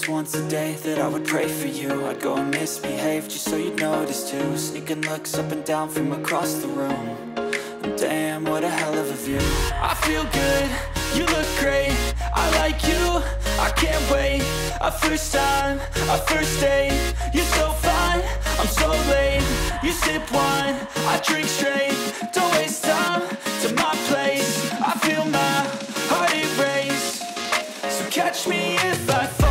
was once a day that I would pray for you. I'd go and misbehave just so you'd notice too. Sneaking looks up and down from across the room. And damn, what a hell of a view. I feel good, you look great, I like you, I can't wait. A first time, a first date, you're so fine, I'm so late. You sip wine, I drink straight, don't waste time to my place. I feel my heart erase, so catch me if I fall.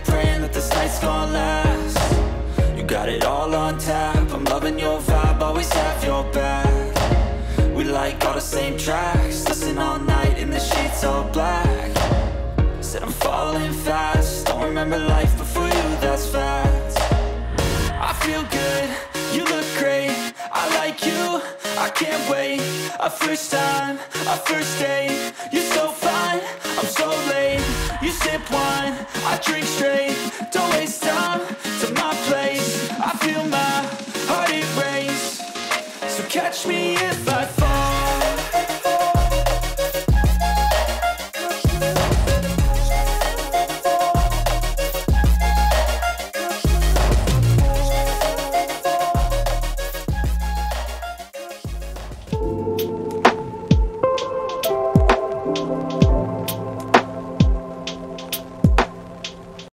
Praying that this night's gonna last. You got it all on tap, I'm loving your vibe, always have your back. We like all the same tracks, listen all night in the sheets all black. Said I'm falling fast, don't remember life before you, that's fact. I feel good, you look great, I like you, I can't wait. A first time, a first date, you're so fine, I'm so late. You sip wine, I drink straight, don't waste time to my place. I feel my heart erase, so catch me if I fall.